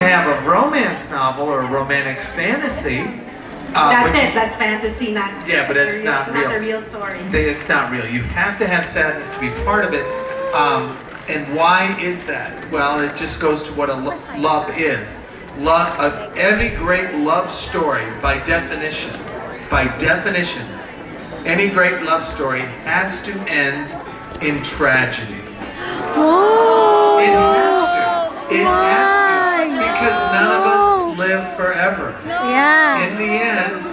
have a romance novel or a romantic fantasy. That's it. That's fantasy, not. Yeah, but it's not real. Not a real story. It's not real. You have to have sadness to be part of it. And why is that? Well, it just goes to what a love is. Every great love story, by definition, any great love story has to end in tragedy. Whoa. It has to. It has to. Because none of us live forever. Yeah. In the end,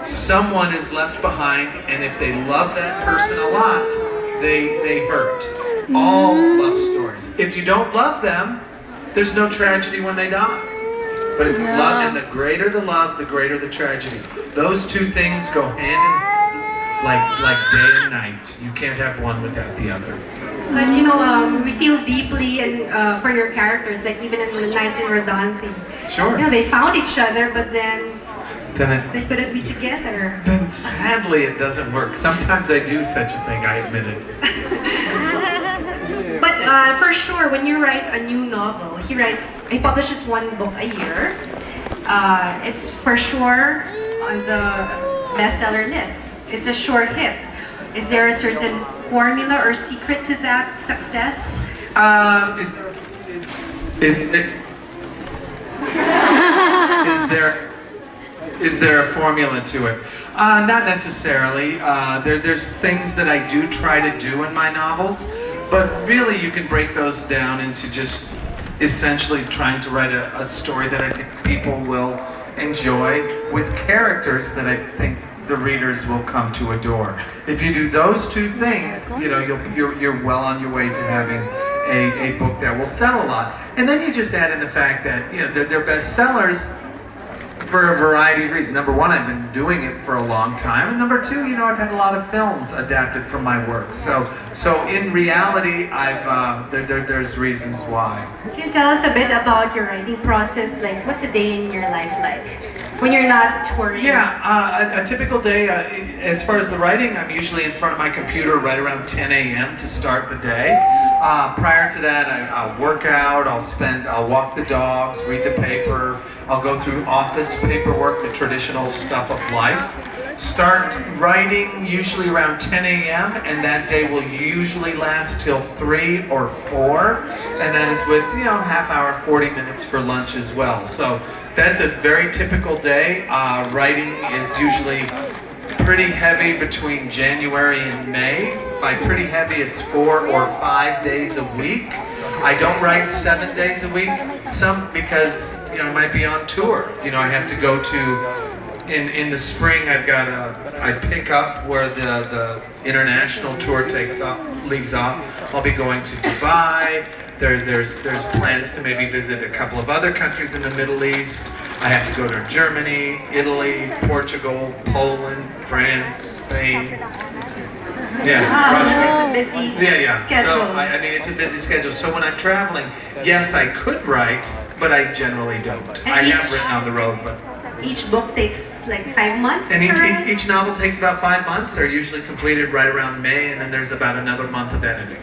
someone is left behind, and if they love that person a lot, they hurt. All love stories. If you don't love them, there's no tragedy when they die. But if you love, and the greater the love, the greater the tragedy. Those two things go hand in hand, like day and night. You can't have one without the other. But we feel deeply and for your characters, like even in Nights in Rodante. Sure. They found each other, but then they couldn't be together. Then sadly, it doesn't work. Sometimes I do such a thing. I admit it. But for sure, when you write a new novel, he publishes one book a year. It's for sure on the bestseller list. It's a sure hit. Is there a certain formula or secret to that success? Is there a formula to it? Not necessarily. There's things that I do try to do in my novels, but really you can break those down into just essentially trying to write a story that I think people will enjoy with characters that I think the readers will come to adore. If you do those two things, you're well on your way to having a book that will sell a lot. And then you just add in the fact that they're bestsellers for a variety of reasons. Number one, I've been doing it for a long time, and number two, I've had a lot of films adapted from my work. So in reality, there's reasons why. Can you tell us a bit about your writing process? Like, what's a day in your life like when you're not touring? Yeah, a typical day. As far as the writing, I'm usually in front of my computer right around 10 a.m. to start the day. Prior to that, I'll work out. I'll walk the dogs, read the paper. I'll go through office paperwork, the traditional stuff of life. Start writing usually around 10 a.m. and that day will usually last till 3 or 4. And that is with, half hour, 40 minutes for lunch as well. So that's a very typical day. Writing is usually pretty heavy between January and May. By pretty heavy, it's 4 or 5 days a week. I don't write 7 days a week, because I might be on tour. I have to go to, in the spring I pick up where the international tour leaves off. I'll be going to Dubai. There's plans to maybe visit a couple of other countries in the Middle East. I have to go to Germany, Italy, Portugal, Poland, France, Spain. Yeah, Russia. It's a busy schedule. So, it's a busy schedule. So when I'm traveling, yes, I could write, but I generally don't. I have written on the road, but... Each book takes like 5 months and to write? Each novel takes about 5 months. They're usually completed right around May, and then there's about another month of editing.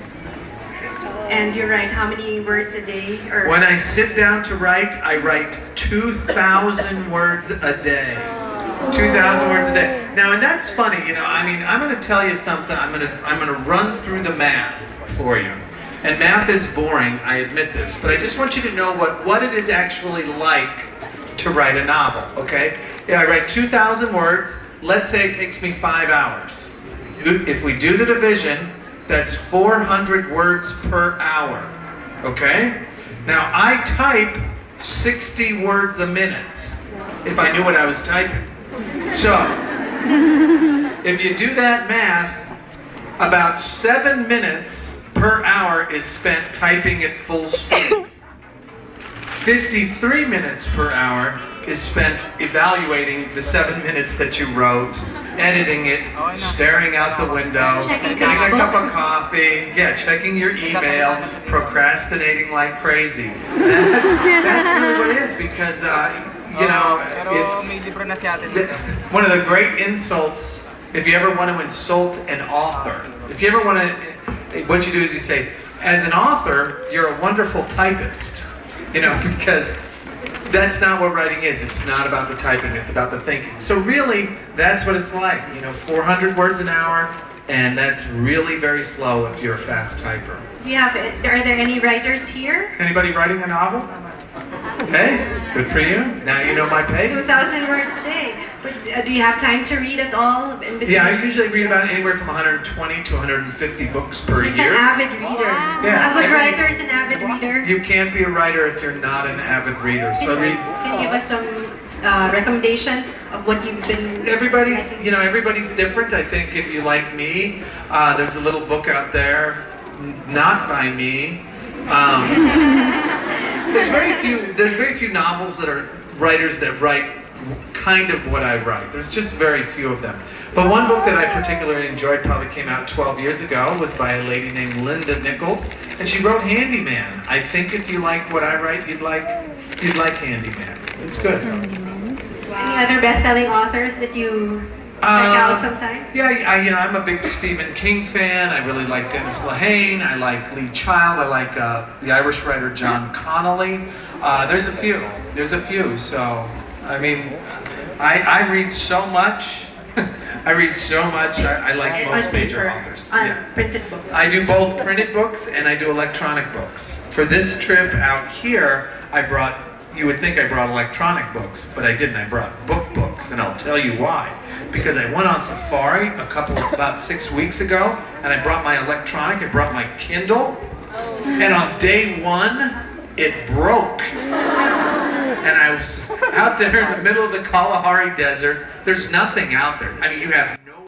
And you write how many words a day? Or when I sit down to write, I write 2,000 words a day. 2,000 words a day. Now, and that's funny, I'm going to tell you something. I'm going to run through the math for you. And math is boring, I admit this, but I just want you to know what it is actually like to write a novel, okay? I write 2,000 words. Let's say it takes me 5 hours. If we do the division, that's 400 words per hour, okay? Now, I type 60 words a minute if I knew what I was typing. So, if you do that math, about 7 minutes per hour is spent typing at full speed. 53 minutes per hour is spent evaluating the 7 minutes that you wrote, editing it, staring out the window, getting a cup of coffee, checking your email, procrastinating like crazy. That's really what it is, because it's one of the great insults. If you ever want to insult an author, what you do is you say, as an author, you're a wonderful typist, because That's not what writing is. It's not about the typing, it's about the thinking. So really, that's what it's like. 400 words an hour, and that's really very slow if you're a fast typer. Are there any writers here? Anybody writing a novel? Hey, good for you. Now you know my pace. 2,000 words a day. But, do you have time to read it all? In between? Yeah, I usually read about anywhere from 120 to 150 books per So year. he's an avid reader. Yeah, A good writer is an avid reader. You can't be a writer if you're not an avid reader. So Can you give us some recommendations of what you've been? Everybody's different. I think if you like me, there's a little book out there, not by me. There's very few novels that are writers that write kind of what I write. There's just very few of them. But one book that I particularly enjoyed, probably came out 12 years ago, was by a lady named Linda Nichols, and she wrote Handyman. I think if you like what I write, you'd like Handyman. It's good. Any other best-selling authors that you check out sometimes? Yeah, I'm a big Stephen King fan. I really like Dennis Lehane. I like Lee Child. I like the Irish writer John Connolly. There's a few. So, I mean, I read so much. I like most major authors. Printed books. I do both printed books and I do electronic books. For this trip out here, you would think I brought electronic books, but I didn't. I brought books, and I'll tell you why. Because I went on safari about 6 weeks ago, and I brought my electronic, I brought my Kindle, and on day one, it broke. And I was out there in the middle of the Kalahari Desert. There's nothing out there. I mean, you have